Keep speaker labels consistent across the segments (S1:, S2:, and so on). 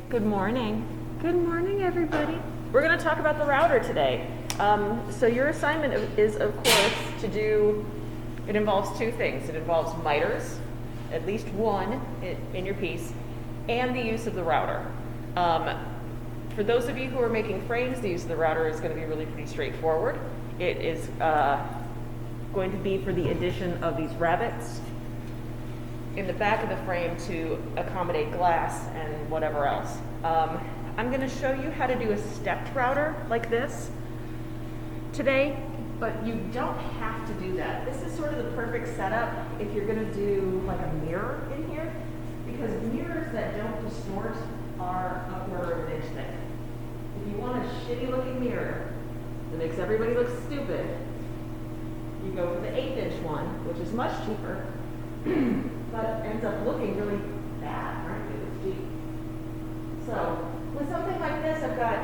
S1: Good morning.
S2: Good morning, everybody.
S1: We're going to talk about the router today. So your assignment is, of course, it involves two things. It involves miters, at least one in your piece, and the use of the router. For those of you who are making frames, the use of the router is going to be really pretty straightforward. It is going to be for the addition of these rabbets in the back of the frame to accommodate glass and whatever else. I'm going to show you how to do a stepped router like this today, but you don't have to do that. This is sort of the perfect setup if you're going to do like a mirror in here, because mirrors that don't distort are a quarter of an inch thick. If you want a shitty looking mirror that makes everybody look stupid, you go for the 1/8 inch one, which is much cheaper, but ends up looking really bad, right? It's deep. So with something like this, I've got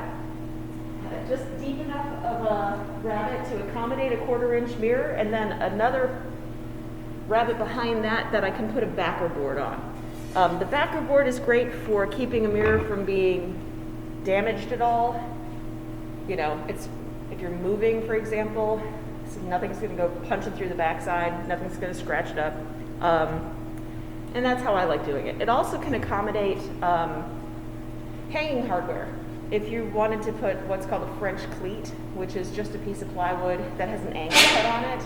S1: just deep enough of a rabbet to accommodate a 1/4 inch mirror, and then another rabbet behind that I can put a backer board on. The backer board is great for keeping a mirror from being damaged at all. You know, if you're moving, for example, so nothing's going to go punching through the backside, nothing's going to scratch it up. And that's how I like doing it. It also can accommodate hanging hardware. If you wanted to put what's called a French cleat, which is just a piece of plywood that has an angle cut on it,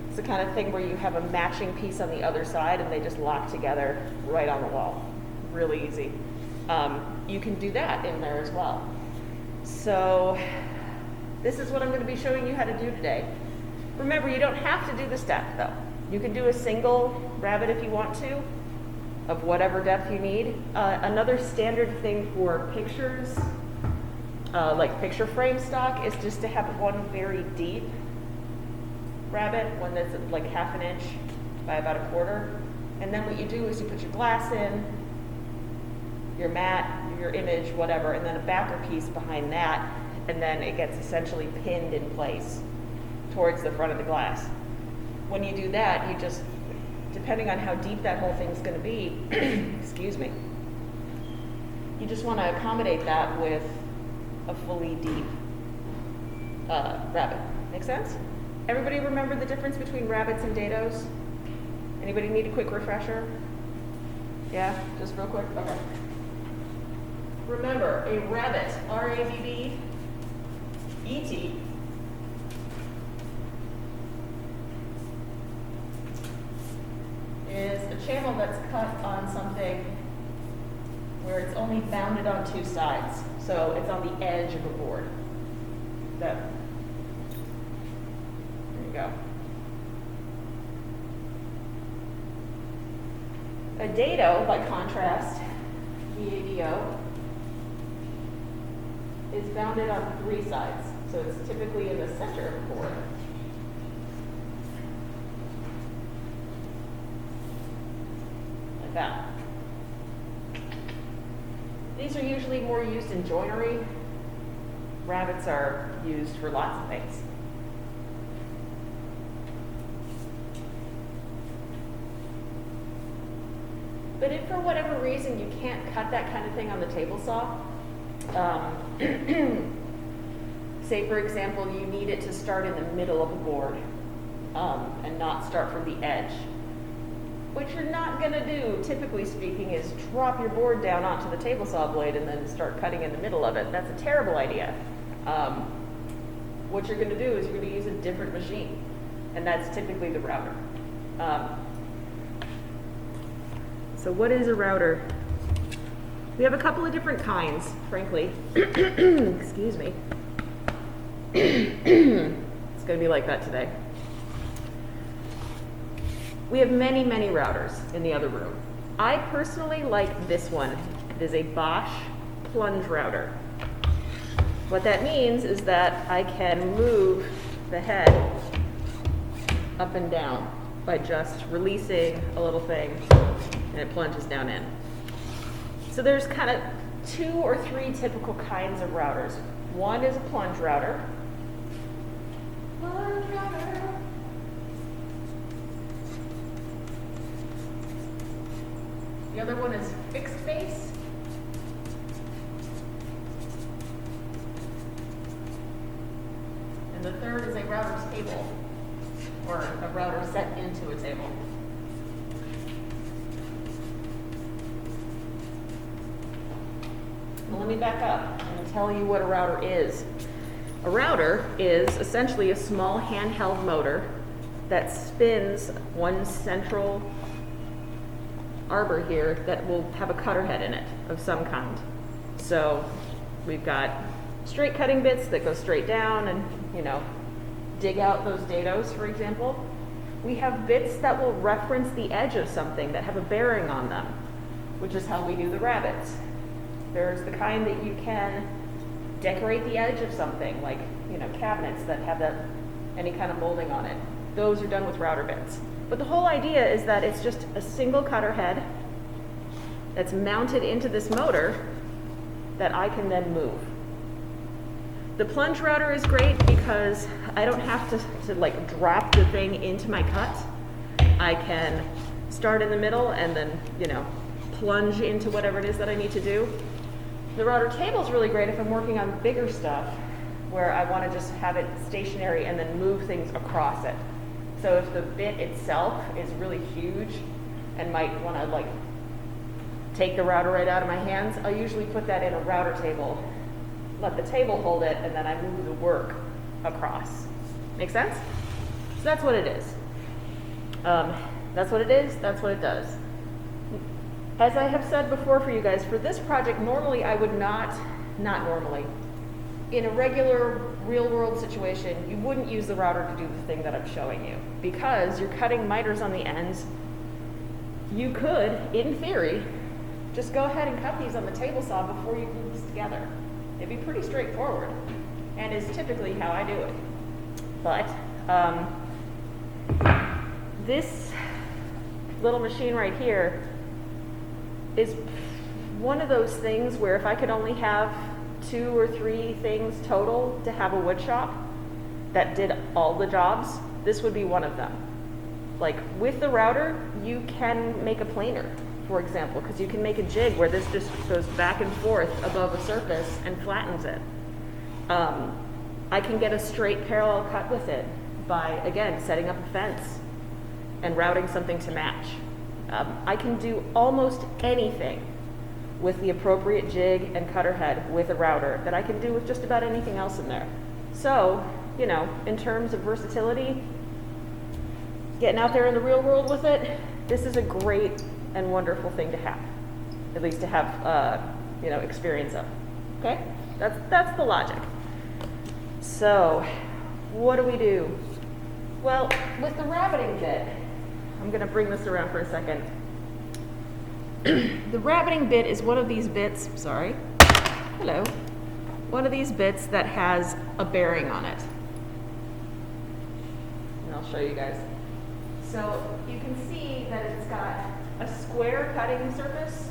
S1: it's the kind of thing where you have a matching piece on the other side and they just lock together right on the wall. Really easy. You can do that in there as well. So this is what I'm going to be showing you how to do today. Remember, you don't have to do the step though. You can do a single rabbet if you want to, of whatever depth you need. Another standard thing for pictures, like picture frame stock, is just to have one very deep rabbet, one that's like 1/2 inch by about 1/4. And then what you do is you put your glass in, your mat, your image, whatever, and then a backer piece behind that, and then it gets essentially pinned in place towards the front of the glass. When you do that, you just, depending on how deep that whole thing's going to be, excuse me, you just want to accommodate that with a fully deep rabbet. Make sense? Everybody remember the difference between rabbets and dados? Anybody need a quick refresher? Yeah, just real quick? Okay. Remember, a rabbet, R-A-B-B-E-T, is a channel that's cut on something where it's only bounded on two sides. So it's on the edge of a board. There you go. A dado, by contrast, D-A-D-O, is bounded on 3 sides. So it's typically in the center of the board. Like that. These are usually more used in joinery. Rabbets are used for lots of things. But if for whatever reason you can't cut that kind of thing on the table saw, say for example you need it to start in the middle of a board and not start from the edge, what you're not going to do, typically speaking, is drop your board down onto the table saw blade and then start cutting in the middle of it. That's a terrible idea. What you're going to do is you're going to use a different machine, and that's typically the router. So what is a router? We have a couple of different kinds, frankly. Excuse me. It's going to be like that today. We have many, many routers in the other room. I personally like this one. It is a Bosch plunge router. What that means is that I can move the head up and down by just releasing a little thing, and it plunges down in. So there's kind of 2 or 3 typical kinds of routers. One is a plunge router. Plunge router. The other one is fixed base. third is a router table, or a router set into a table. Well, let me back up and tell you what a router is. A router is essentially a small handheld motor that spins one central arbor here that will have a cutter head in it of some kind. So we've got straight cutting bits that go straight down and, dig out those dados, for example. We have bits that will reference the edge of something that have a bearing on them, which is how we do the rabbets. There's the kind that you can decorate the edge of something, like, cabinets that have any kind of molding on it. Those are done with router bits. But the whole idea is that it's just a single cutter head that's mounted into this motor that I can then move. The plunge router is great because I don't have to drop the thing into my cut. I can start in the middle and then, plunge into whatever it is that I need to do. The router table is really great if I'm working on bigger stuff where I want to just have it stationary and then move things across it. So if the bit itself is really huge and might want to take the router right out of my hands, I usually put that in a router table, let the table hold it, and then I move the work across. Make sense? So that's what it is. That's what it is, that's what it does. As I have said before for you guys, for this project, normally I would not normally, in a regular real world situation, you wouldn't use the router to do the thing that I'm showing you because you're cutting miters on the ends. You could, in theory, just go ahead and cut these on the table saw before you glue this together. It'd be pretty straightforward and is typically how I do it. But this little machine right here is one of those things where if I could only have 2 or 3 things total to have a wood shop that did all the jobs, this would be one of them. Like with the router, you can make a planer, for example, because you can make a jig where this just goes back and forth above a surface and flattens it. I can get a straight parallel cut with it by, again, setting up a fence and routing something to match. I can do almost anything with the appropriate jig and cutter head with a router that I can do with just about anything else in there. So, in terms of versatility, getting out there in the real world with it, this is a great and wonderful thing to have, at least to have, experience of. Okay? That's the logic. So, what do we do? Well, with the rabbiting bit, I'm going to bring this around for a second. The rabbiting bit is one of these bits, one of these bits that has a bearing on it. And I'll show you guys. So you can see that it's got a square cutting surface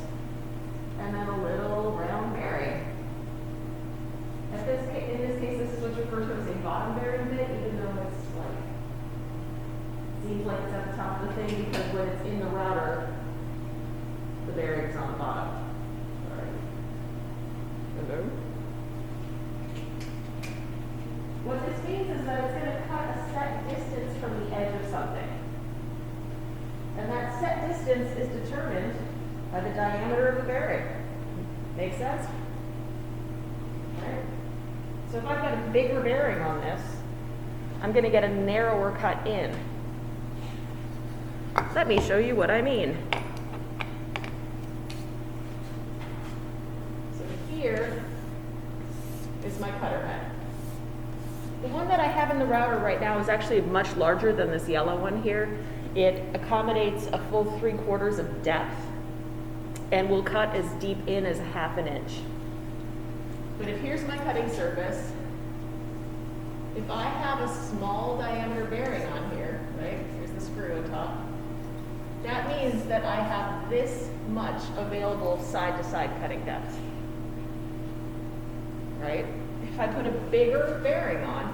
S1: and then a little round bearing. In this case, this is what's referred to as a bottom bearing bit, even though it's seems like it's at the top of the thing because when it's in the router, the bearing's on the bottom. Sorry. Hello? What this means is that it's going to cut a set distance from the edge of something. And that set distance is determined by the diameter of the bearing. Make sense? Right? So if I've got a bigger bearing on this, I'm going to get a narrower cut in. Let me show you what I mean. So here is my cutter head. The one that I have in the router right now is actually much larger than this yellow one here. It accommodates a full 3/4 of depth and will cut as deep in as 1/2 inch. But if here's my cutting surface, if I have a small diameter bearing on here, right, here's the screw on top, that means that I have this much available side-to-side cutting depth, right? If I put a bigger bearing on,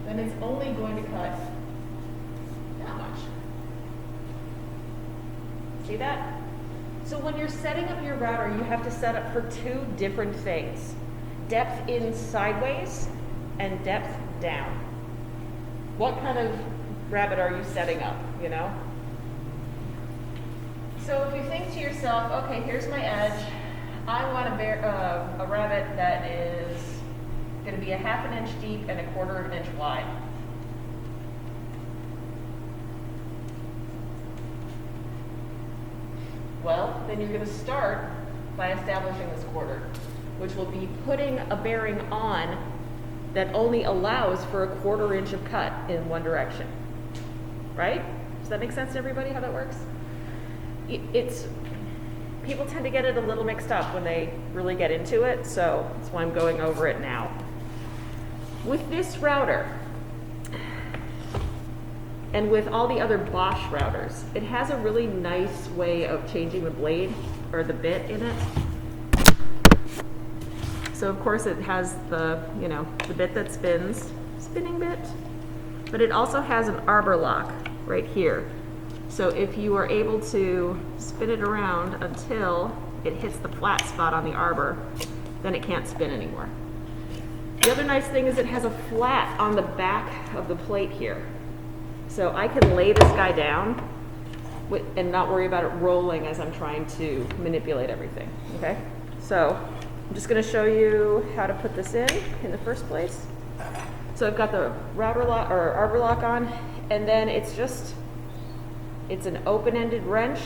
S1: then it's only going to cut that much. See that? So when you're setting up your router, you have to set up for 2 different things. Depth in sideways and depth down. What kind of rabbit are you setting up, you know? So if you think to yourself, okay, here's my edge. I want a rabbit that is going to be a 1/2 inch deep and 1/4 inch wide. Well, then you're going to start by establishing this quarter, which will be putting a bearing on that only allows for 1/4 inch of cut in one direction. Right? Does that make sense to everybody how that works? People tend to get it a little mixed up when they really get into it, so that's why I'm going over it now. With this router, and with all the other Bosch routers, it has a really nice way of changing the blade or the bit in it. So of course it has the bit that spins, spinning bit, but it also has an arbor lock right here. So if you are able to spin it around until it hits the flat spot on the arbor, then it can't spin anymore. The other nice thing is it has a flat on the back of the plate here. So I can lay this guy down and not worry about it rolling as I'm trying to manipulate everything, okay? So I'm just gonna show you how to put this in the first place. So I've got the router lock or arbor lock on, and then it's an open-ended wrench.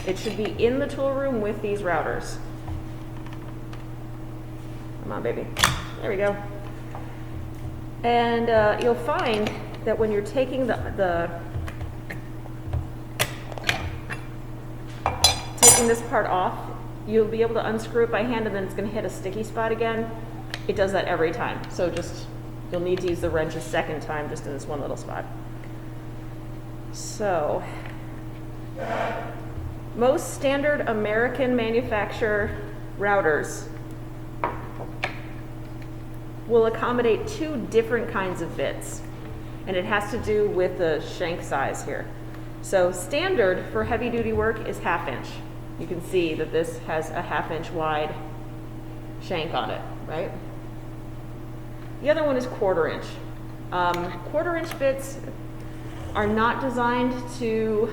S1: It should be in the tool room with these routers. Come on, baby. There we go. And you'll find that when you're taking taking this part off, you'll be able to unscrew it by hand, and then it's going to hit a sticky spot again. It does that every time. So you'll need to use the wrench a second time just in this one little spot. So, most standard American manufacturer routers will accommodate 2 different kinds of bits, and it has to do with the shank size here. So standard for heavy duty work is 1/2 inch. You can see that this has a 1/2 inch wide shank on it, right? The other one is 1/4 inch. 1/4 inch bits are not designed to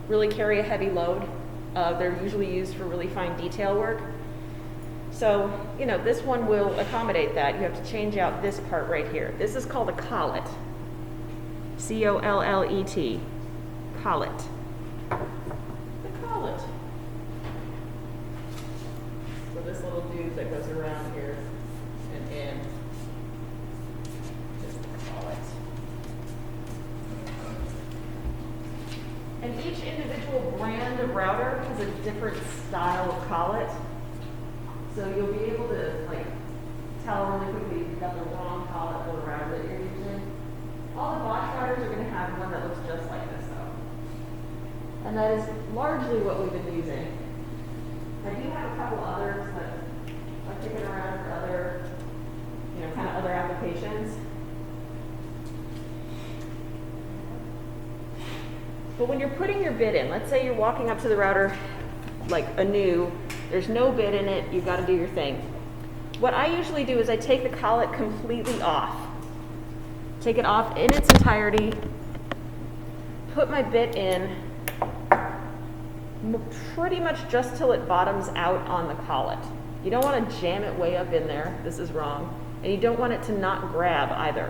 S1: really carry a heavy load. They're usually used for really fine detail work. So, this one will accommodate that. You have to change out this part right here. This is called a collet. C-O-L-L-E-T. Collet. The collet. So this little dude that goes around here and in is the collet. And each individual brand of router has a different style of collet. So you'll be able to tell really quickly if you've got the wrong collet or router that you're using. All the Bosch routers are going to have one that looks just like this though. And that is largely what we've been using. I do have a couple others that are kicking around for other, kind of other applications. But when you're putting your bit in, let's say you're walking up to the router anew, there's no bit in it, you've got to do your thing. What I usually do is I take the collet completely off. Take it off in its entirety, put my bit in, pretty much just till it bottoms out on the collet. You don't want to jam it way up in there, this is wrong, and you don't want it to not grab either.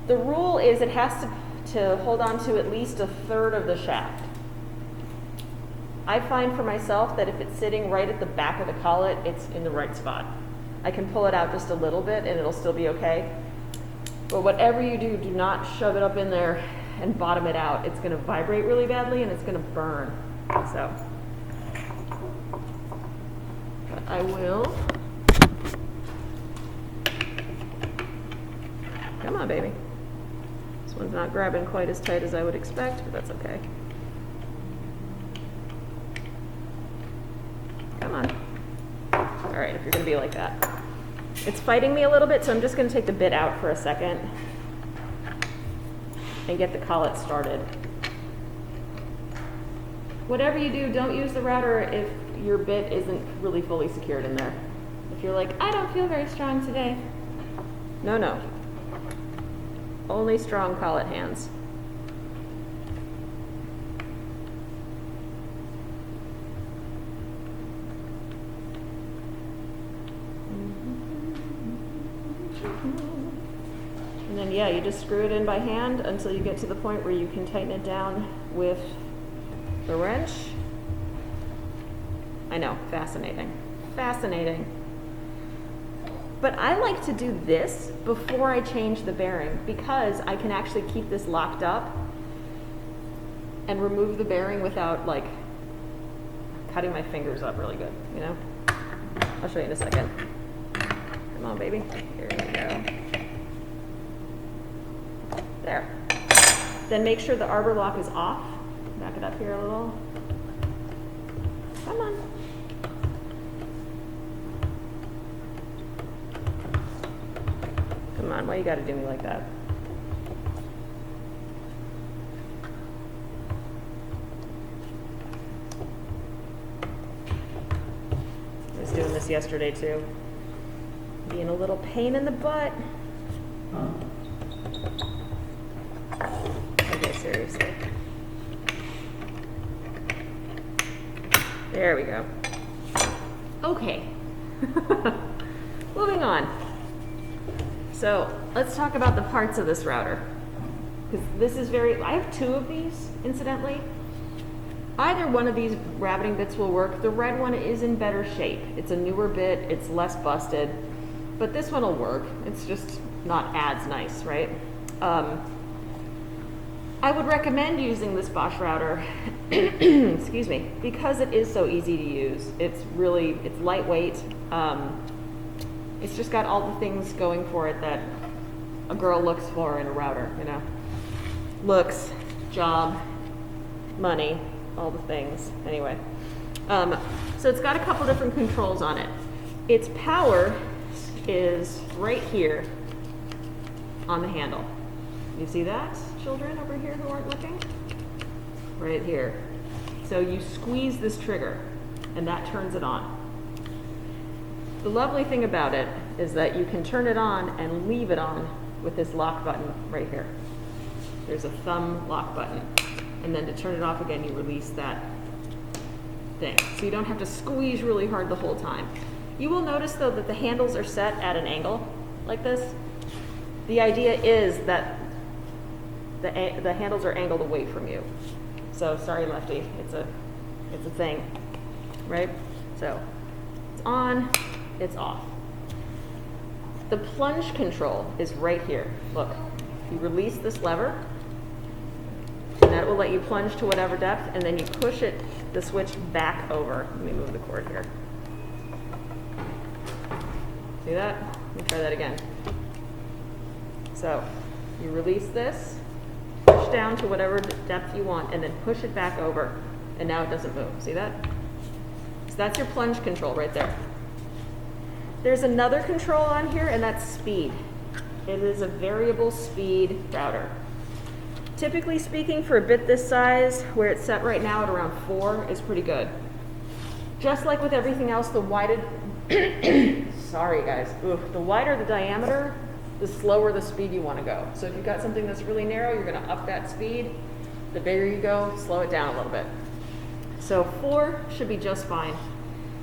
S1: The rule is it has to hold on to at least 1/3 of the shaft. I find for myself that if it's sitting right at the back of the collet, it's in the right spot. I can pull it out just a little bit and it'll still be okay. But whatever you do, do not shove it up in there and bottom it out. It's going to vibrate really badly and it's going to burn. So, but I will. Come on, baby. This one's not grabbing quite as tight as I would expect, but that's okay. Come on. All right, if you're going to be like that. It's fighting me a little bit, so I'm just going to take the bit out for a second and get the collet started. Whatever you do, don't use the router if your bit isn't really fully secured in there. If If you're like, I don't feel very strong today. No, no. Only strong collet hands. And then, yeah, you just screw it in by hand until you get to the point where you can tighten it down with the wrench. I know, fascinating. Fascinating. But I like to do this before I change the bearing because I can actually keep this locked up and remove the bearing without like cutting my fingers up really good, you know? I'll show you in a second. Come on, baby. Here we go. There. Then make sure the arbor lock is off. Back it up here a little. Come on. Come on, why you gotta do me like that? I was doing this yesterday too. Being a little pain in the butt. Okay, seriously. There we go. Okay. Moving on. So let's talk about the parts of this router. Because this is I have two of these, incidentally. Either one of these rabbiting bits will work. The red one is in better shape. It's a newer bit, it's less busted. But this one will work. It's just not as nice, right? I would recommend using this Bosch router, excuse me, because it is so easy to use. It's lightweight. It's just got all the things going for it that a girl looks for in a router, you know? Looks, job, money, all the things. Anyway, so it's got a couple different controls on it. Its power is right here on the handle. You see that, children over here who aren't looking? Right here. So you squeeze this trigger and that turns it on. The lovely thing about it is that you can turn it on and leave it on with this lock button right here. There's a thumb lock button. And then to turn it off again, you release that thing. So you don't have to squeeze really hard the whole time. You will notice though that the handles are set at an angle like this. The idea is that the handles are angled away from you. So sorry, lefty, it's a thing, right? So it's on, it's off. The plunge control is right here. Look, you release this lever, and that will let you plunge to whatever depth, and then you push the switch back over. Let me move the cord here. See that? Let me try that again. So you release this, push down to whatever depth you want, and then push it back over, and now it doesn't move. See that? So that's your plunge control right there. There's another control on here, and that's speed. It is a variable speed router. Typically speaking, for a bit this size, where it's set right now at around 4 is pretty good. Just like with everything else, the wider, sorry guys, the wider the diameter, the slower the speed you want to go. So if you've got something that's really narrow, you're going to up that speed. The bigger you go, slow it down a little bit. So 4 should be just fine.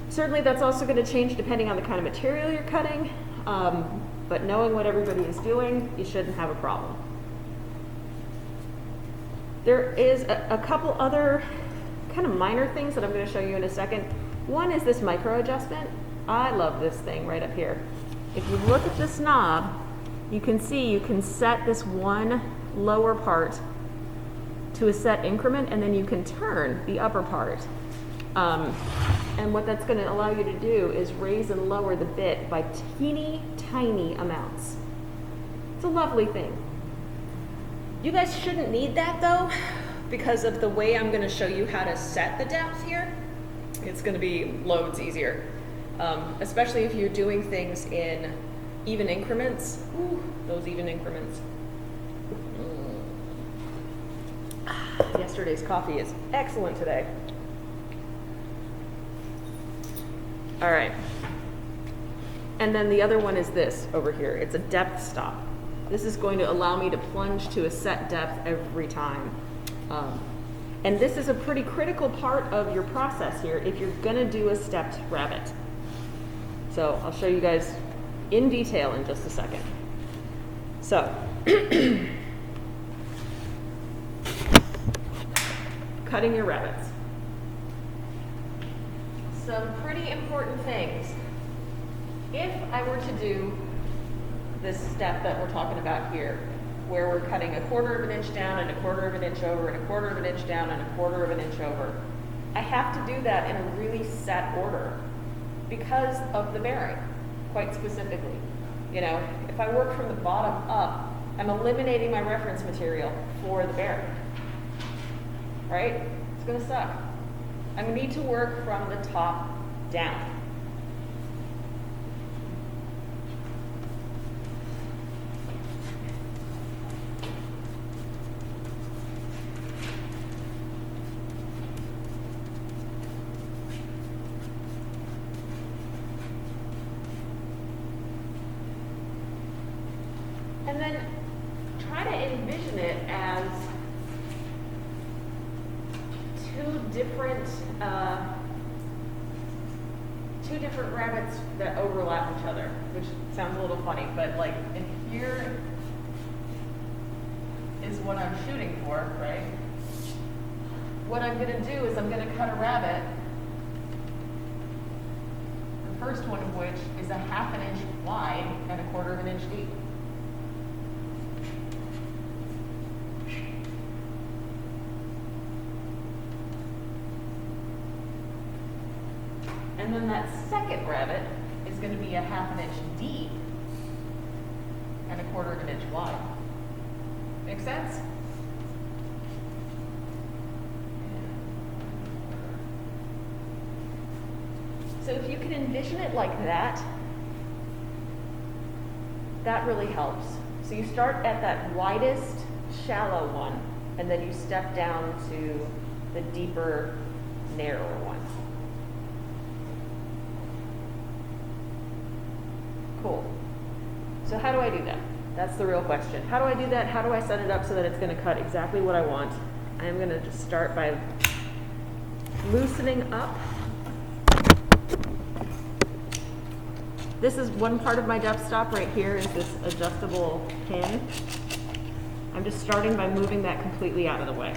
S1: Certainly that's also going to change depending on the kind of material you're cutting, but knowing what everybody is doing, you shouldn't have a problem. There is a couple other kind of minor things that I'm going to show you in a second. One is this micro adjustment. I love this thing right up here. If you look at this knob, you can see you can set this one lower part to a set increment, and then you can turn the upper part. And what that's going to allow you to do is raise and lower the bit by teeny tiny amounts. It's a lovely thing. You guys shouldn't need that though, because of the way I'm going to show you how to set the depth here. It's going to be loads easier, especially if you're doing things in even increments. Ooh, those even increments. Yesterday's coffee is excellent today. All right. And then the other one is this over here. It's a depth stop. This is going to allow me to plunge to a set depth every time. And this is a pretty critical part of your process here if you're gonna do a stepped rabbit. So I'll show you guys in detail in just a second. So, cutting your rabbits. Some pretty important things. If I were to do this step that we're talking about here, where we're cutting 1/4 of an inch down and 1/4 of an inch over and 1/4 of an inch down and 1/4 of an inch over, I have to do that in a really set order because of the bearing, quite specifically. You know, if I work from the bottom up, I'm eliminating my reference material for the bearing, right? It's gonna suck. I need to work from the top down. And then try to envision it as two different rabbits that overlap each other, which sounds a little funny, but like if here is what I'm shooting for, right? What I'm gonna do is I'm gonna cut a rabbit, the first one of which is 1/2 inch wide and 1/4 of an inch deep. And then that second rabbit is going to be 1/2 inch deep and 1/4 of an inch wide. Make sense? So if you can envision it like that, that really helps. So you start at that widest, shallow one, and then you step down to the deeper, narrower one. Cool. So how do I do that? That's the real question. How do I do that? How do I set it up so that it's going to cut exactly what I want? I'm going to just start by loosening up. This is one part of my depth stop right here is this adjustable pin. I'm just starting by moving that completely out of the way.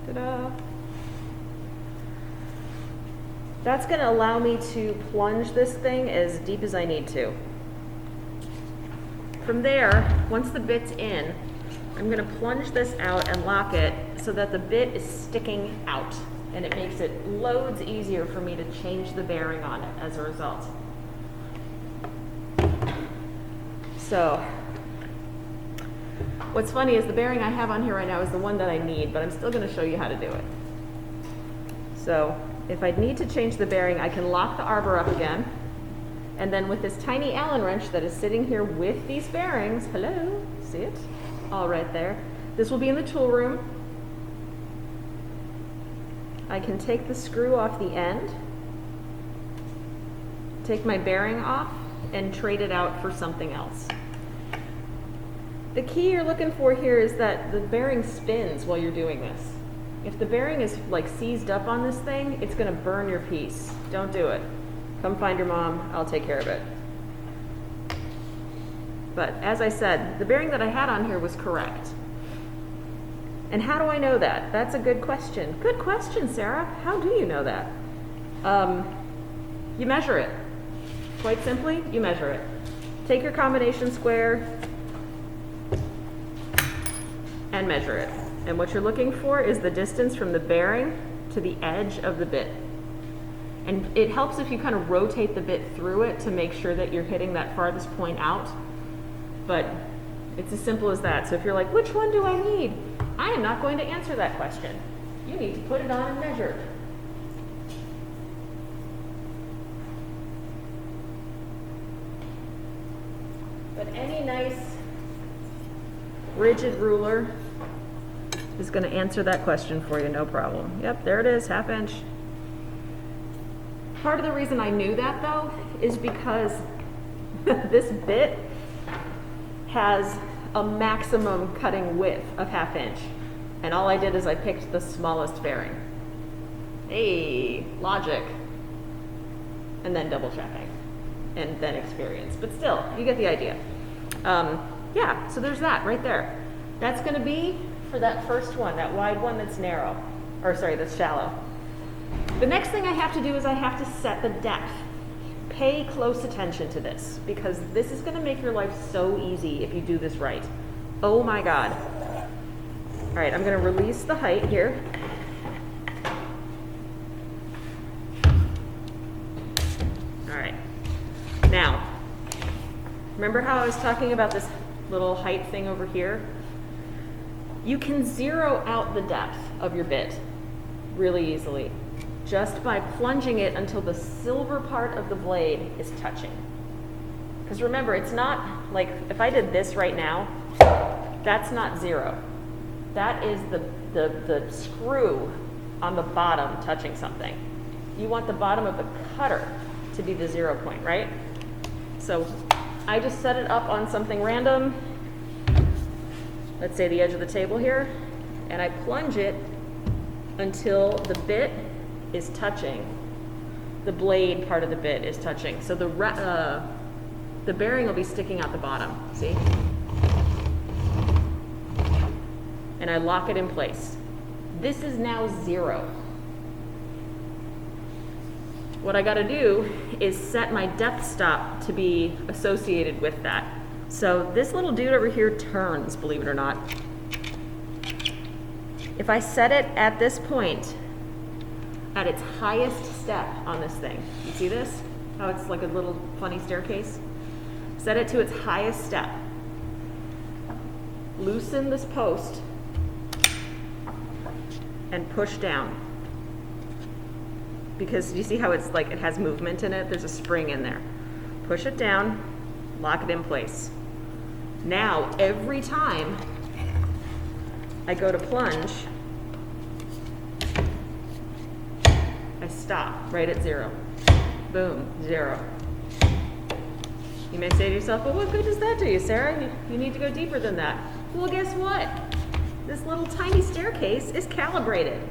S1: Ta-da! That's going to allow me to plunge this thing as deep as I need to. From there, once the bit's in, I'm going to plunge this out and lock it so that the bit is sticking out, and it makes it loads easier for me to change the bearing on it as a result. So, what's funny is the bearing I have on here right now is the one that I need, but I'm still going to show you how to do it. So, if I need to change the bearing, I can lock the arbor up again. And then with this tiny Allen wrench that is sitting here with these bearings, hello, see it? All right there. This will be in the tool room. I can take the screw off the end, take my bearing off, and trade it out for something else. The key you're looking for here is that the bearing spins while you're doing this. If the bearing is like seized up on this thing, it's going to burn your piece. Don't do it. Come find your mom. I'll take care of it. But as I said, the bearing that I had on here was correct. And how do I know that? That's a good question. Good question, Sarah. How do you know that? You measure it. Quite simply, you measure it. Take your combination square and measure it. And what you're looking for is the distance from the bearing to the edge of the bit. And it helps if you kind of rotate the bit through it to make sure that you're hitting that farthest point out. But it's as simple as that. So if you're like, which one do I need? I am not going to answer that question. You need to put it on and measure. But any nice rigid ruler is going to answer that question for you, no problem. Yep, there it is, 1/2 inch. Part of the reason I knew that though is because this bit has a maximum cutting width of 1/2 inch. And all I did is I picked the smallest bearing. Hey, logic. And then double checking. And then experience. But still, you get the idea. Yeah, so there's that right there. That's going to be for that first one, that wide one that's narrow. Or sorry, that's shallow. The next thing I have to do is I have to set the depth. Pay close attention to this, because this is going to make your life so easy if you do this right. Oh my God. All right, I'm going to release the height here. All right. Now, remember how I was talking about this little height thing over here? You can zero out the depth of your bit really easily just by plunging it until the silver part of the blade is touching. Because remember, it's not like, if I did this right now, that's not zero. That is the screw on the bottom touching something. You want the bottom of the cutter to be the 0 point, right? So I just set it up on something random, let's say the edge of the table here, and I plunge it until the bit is touching, the blade part of the bit is touching. So the bearing will be sticking out the bottom, see? And I lock it in place. This is now 0. What I gotta do is set my depth stop to be associated with that. So this little dude over here turns, believe it or not. If I set it at this point, at its highest step on this thing, you see this? How it's like a little funny staircase? Set it to its highest step. Loosen this post and push down. Because you see how it's like, it has movement in it? There's a spring in there. Push it down, lock it in place. Now, every time I go to plunge, I stop right at 0. Boom, 0. You may say to yourself, well, what good does that do you, Sarah? You need to go deeper than that. Well, guess what? This little tiny staircase is calibrated.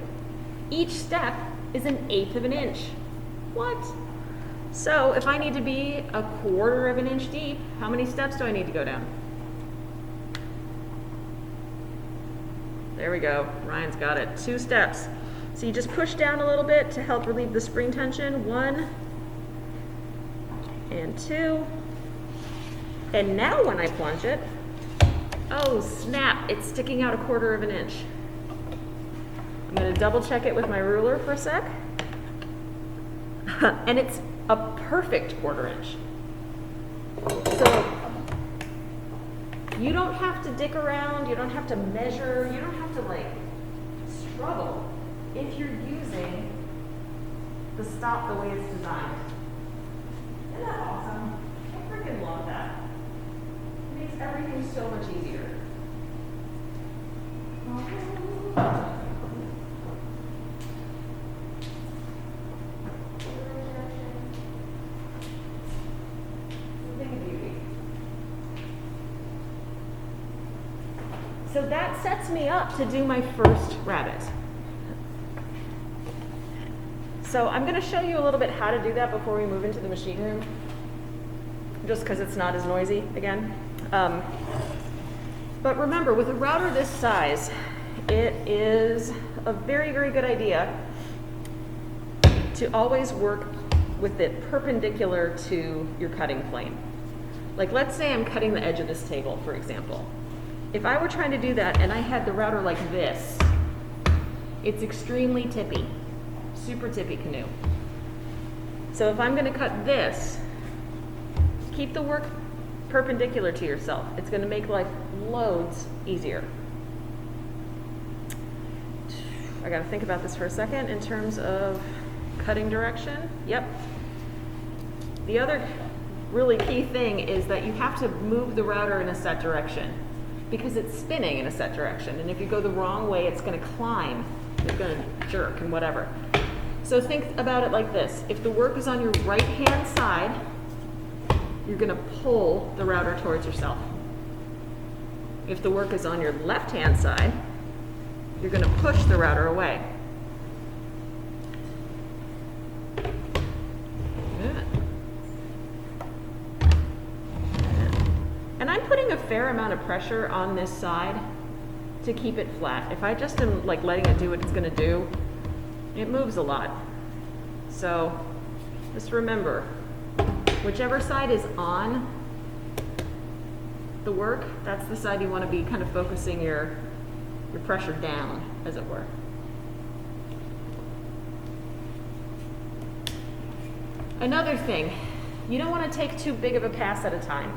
S1: Each step is 1/8 of an inch. What? So if I need to be 1/4 of an inch deep, how many steps do I need to go down? There we go. Ryan's got it. 2 steps. So you just push down a little bit to help relieve the spring tension. 1 and 2. And now when I plunge it, oh snap, it's sticking out 1/4 of an inch. I'm going to double check it with my ruler for a sec. And it's a perfect 1/4 inch. So you don't have to dick around, you don't have to measure, you don't have to like struggle if you're using the stop the way it's designed. Isn't that awesome? I freaking love that. It makes everything so much easier. So that sets me up to do my first rabbit. So I'm going to show you a little bit how to do that before we move into the machine room, just because it's not as noisy again. But remember, with a router this size, it is a very, very good idea to always work with it perpendicular to your cutting plane. Like let's say I'm cutting the edge of this table, for example. If I were trying to do that and I had the router like this, it's extremely tippy, super tippy canoe. So if I'm going to cut this, keep the work perpendicular to yourself. It's going to make life loads easier. I got to think about this for a second in terms of cutting direction. Yep. The other really key thing is that you have to move the router in a set direction. because it's spinning in a set direction. And if you go the wrong way, it's going to climb, it's going to jerk and whatever. So think about it like this. If the work is on your right-hand side, you're going to pull the router towards yourself. If the work is on your left-hand side, you're going to push the router away. Good. And I'm putting a fair amount of pressure on this side to keep it flat. If I just am like letting it do what it's going to do, it moves a lot. So just remember, whichever side is on the work, that's the side you want to be kind of focusing your pressure down, as it were. Another thing, you don't want to take too big of a pass at a time,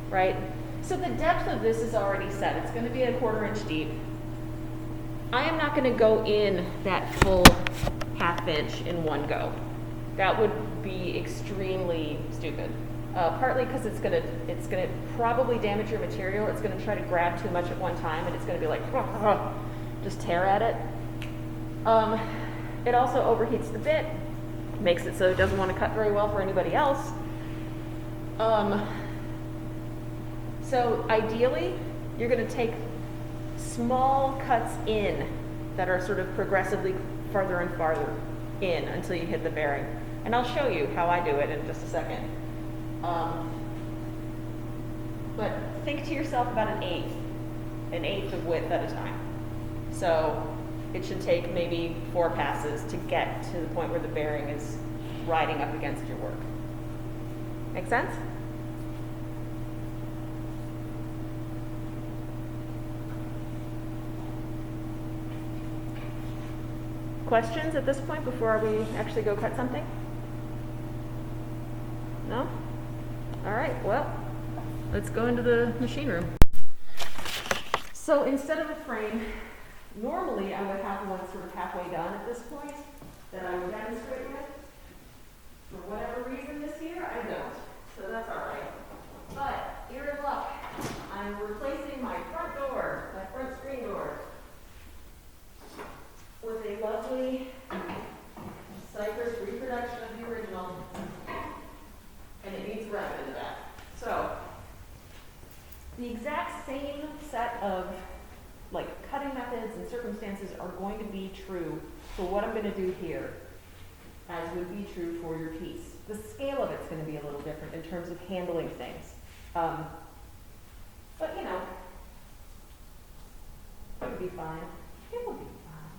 S1: right? So the depth of this is already set. It's going to be a 1/4 inch deep. I am not going to go in that full 1/2 inch in one go. That would be extremely stupid. Partly because it's gonna probably damage your material. It's gonna try to grab too much at one time, and it's gonna be like just tear at it. It also overheats the bit, makes it so it doesn't want to cut very well for anybody else. So ideally, you're gonna take small cuts in that are sort of progressively farther and farther in until you hit the bearing. And I'll show you how I do it in just a second. But think to yourself about an eighth of width at a time. So it should take maybe 4 passes to get to the point where the bearing is riding up against your work. Make sense? Questions at this point before we actually go cut something? No? All right, well, let's go into the machine room. So instead of a frame, normally I would have one sort of halfway done at this point that I would demonstrate with. For whatever reason this year, I don't. So that's all right. But you're in luck. I'm replacing my front door, my front screen door, with a lovely Cypress reproduction of the original. And it needs wrapping in the back. So, the exact same set of like cutting methods and circumstances are going to be true for what I'm going to do here, as would be true for your piece. The scale of it's going to be a little different in terms of handling things. But you know, it would be fine. It will be fine.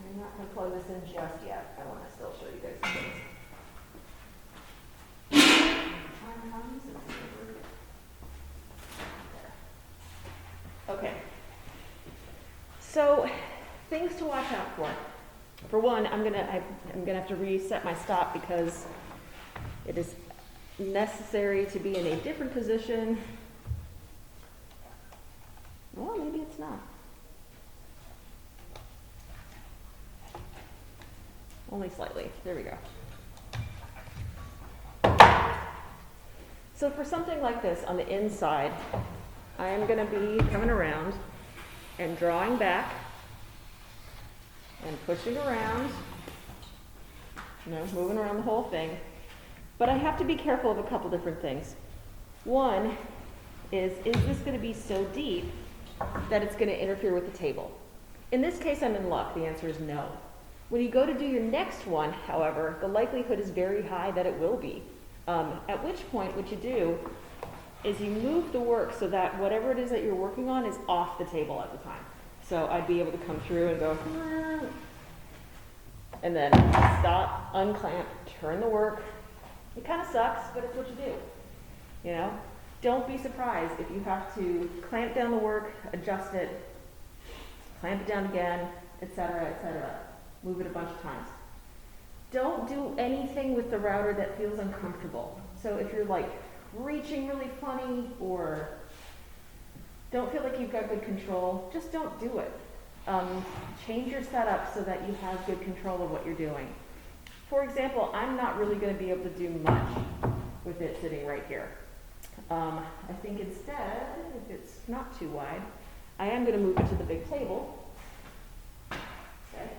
S1: I'm not going to plug this in just yet. I want to still show you guys some things. Okay. So, things to watch out for. For one, I'm gonna have to reset my stop because it is necessary to be in a different position. Well, maybe it's not. Only slightly. There we go. So for something like this on the inside, I am going to be coming around and drawing back and pushing around, moving around the whole thing. But I have to be careful of a couple different things. One is this going to be so deep that it's going to interfere with the table? In this case, I'm in luck. The answer is no. When you go to do your next one, however, the likelihood is very high that it will be. At which point, what you do is you move the work so that whatever it is that you're working on is off the table at the time. So I'd be able to come through and go, and then stop, unclamp, turn the work. It kind of sucks, but it's what you do. You know? Don't be surprised if you have to clamp down the work, adjust it, clamp it down again, etc., etc. Move it a bunch of times. Don't do anything with the router that feels uncomfortable. So if you're like reaching really funny or don't feel like you've got good control, just don't do it. Change your setup so that you have good control of what you're doing. For example, I'm not really going to be able to do much with it sitting right here. I think instead, if it's not too wide, I am going to move it to the big table. Okay.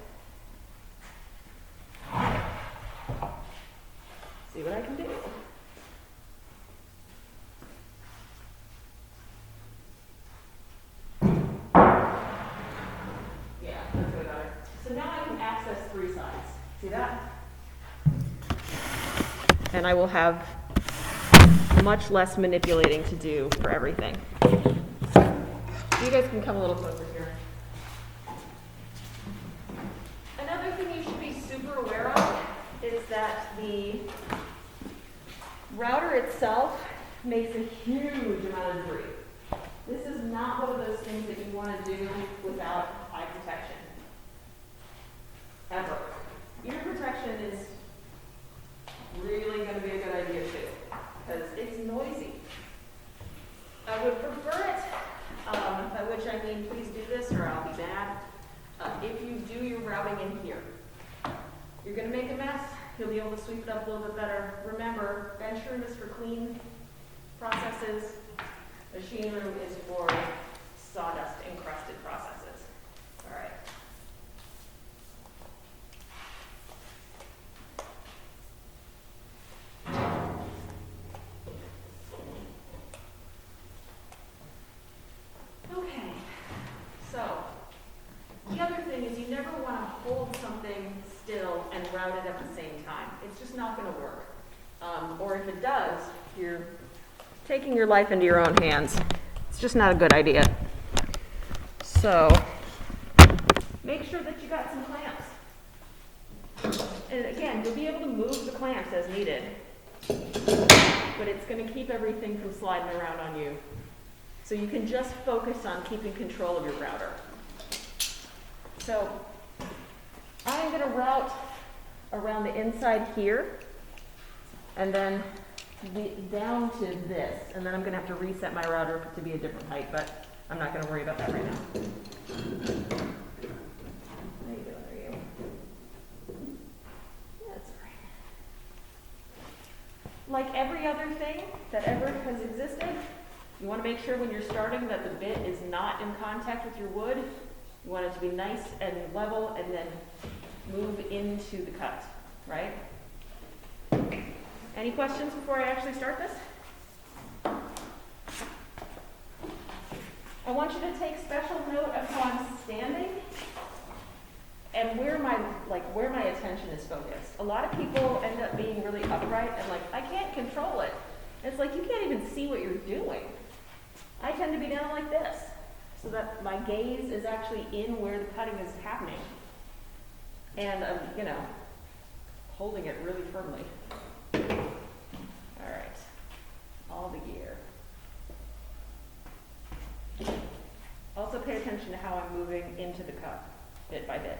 S1: See what I can do. Yeah, that's way better. So now I can access three sides. See that? And I will have much less manipulating to do for everything. You guys can come a little closer here. Another thing you should be super aware of is that the router itself makes a huge amount of debris. This is not one of those things that you want to do without eye protection. Ever. Ear protection is really going to be a good idea too, because it's noisy. I would prefer it, by which I mean please do this or I'll be mad, if you do your routing in here. You're going to make a mess, you'll be able to sweep it up a little bit better. Remember, bench room is for clean processes, machine room is for sawdust encrusted processes. All right. Okay, so the other thing is you never want to hold something still and route it at the same time. It's just not going to work. Or if it does, you're taking your life into your own hands. It's just not a good idea. So make sure that you got some clamps. And again, you'll be able to move the clamps as needed, but it's going to keep everything from sliding around on you. So you can just focus on keeping control of your router. So I'm going to route around the inside here, and then down to this, and then I'm going to have to reset my router to be a different height, but I'm not going to worry about that right now. How you doing? Are you? That's all right. Like every other thing that ever has existed, you want to make sure when you're starting that the bit is not in contact with your wood. You want it to be nice and level, and then move into the cut, right? Any questions before I actually start this? I want you to take special note of how I'm standing and where my attention is focused. A lot of people end up being really upright and like, I can't control it. It's like you can't even see what you're doing. I tend to be down like this, so that my gaze is actually in where the cutting is happening. And I'm, holding it really firmly. All right, all the gear. Also pay attention to how I'm moving into the cut, bit by bit.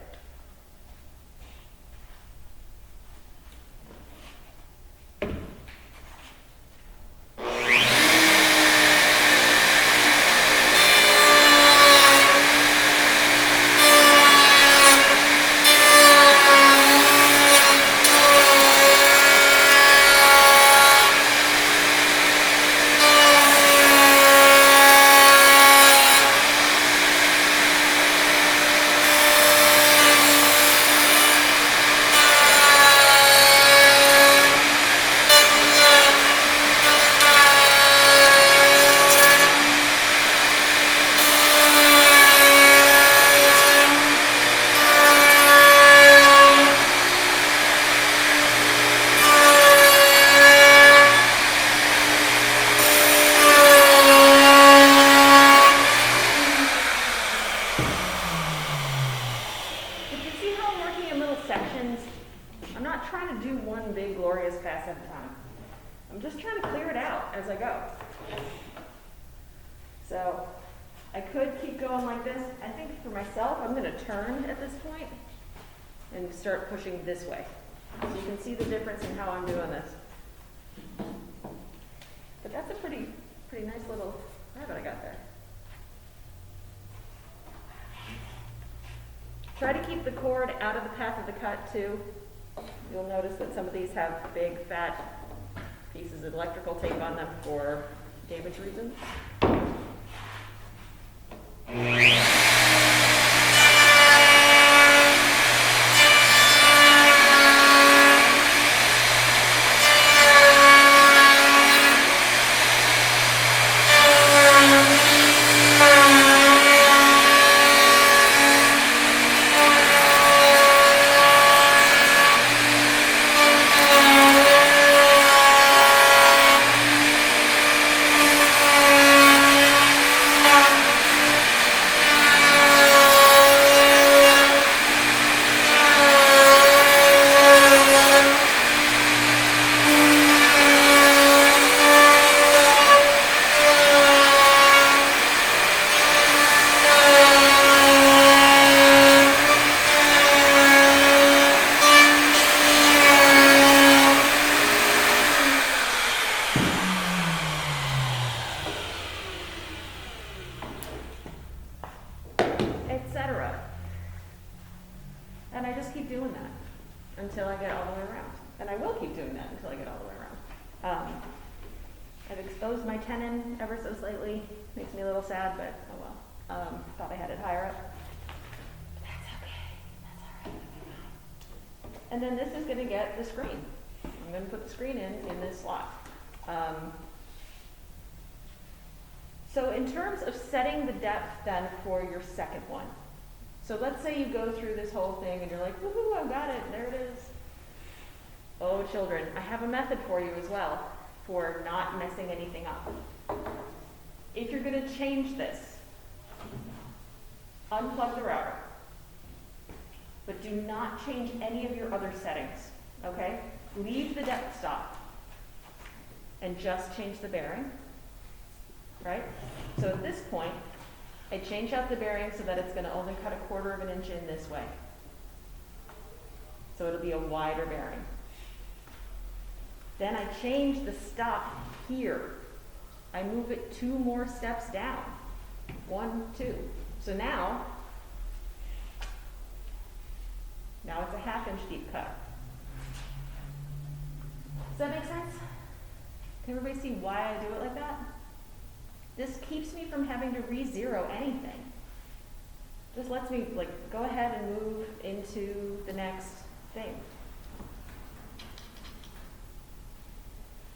S1: So I could keep going like this. I think for myself, I'm going to turn at this point and start pushing this way. So you can see the difference in how I'm doing this. But that's a pretty nice little rabbit I got there. Try to keep the cord out of the path of the cut too. You'll notice that some of these have big fat pieces of electrical tape on them for damage reasons. Etc. And I just keep doing that until I get all the way around. And I will keep doing that until I get all the way around. I've exposed my tenon ever so slightly. Makes me a little sad, but oh well. Thought I had it higher up. That's okay. That's all right. And then this is going to get the screen. I'm going to put the screen in this slot. So in terms of setting the depth then for your second one. So let's say you go through this whole thing and you're like, woohoo, I've got it, there it is. Oh, children, I have a method for you as well for not messing anything up. If you're going to change this, unplug the router, but do not change any of your other settings, okay? Leave the depth stop and just change the bearing, right? So at this point, I change out the bearing so that it's going to only cut 1/4 of an inch in this way. So it'll be a wider bearing. Then I change the stop here. I move it 2 more steps down. 1, 2. So now it's a 1/2 inch deep cut. Does that make sense? Can everybody see why I do it like that? This keeps me from having to re-zero anything. Just lets me go ahead and move into the next thing.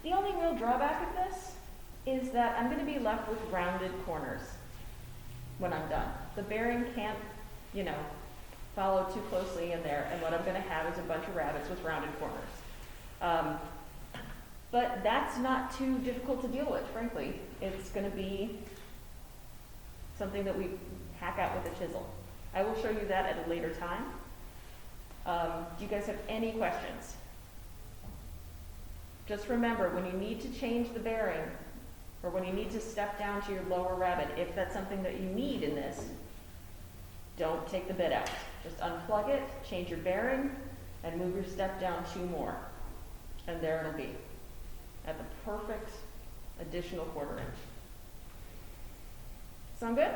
S1: The only real drawback of this is that I'm going to be left with rounded corners when I'm done. The bearing can't, follow too closely in there, and what I'm going to have is a bunch of rabbits with rounded corners. But that's not too difficult to deal with, frankly. It's going to be something that we hack out with a chisel. I will show you that at a later time. Do you guys have any questions? Just remember, when you need to change the bearing, or when you need to step down to your lower rabbit, if that's something that you need in this, don't take the bit out. Just unplug it, change your bearing, and move your step down 2 more. And there it'll be, at the perfect additional 1/4 inch. Sound good?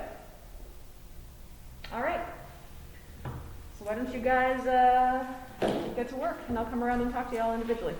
S1: All right. So why don't you guys get to work, and I'll come around and talk to you all individually.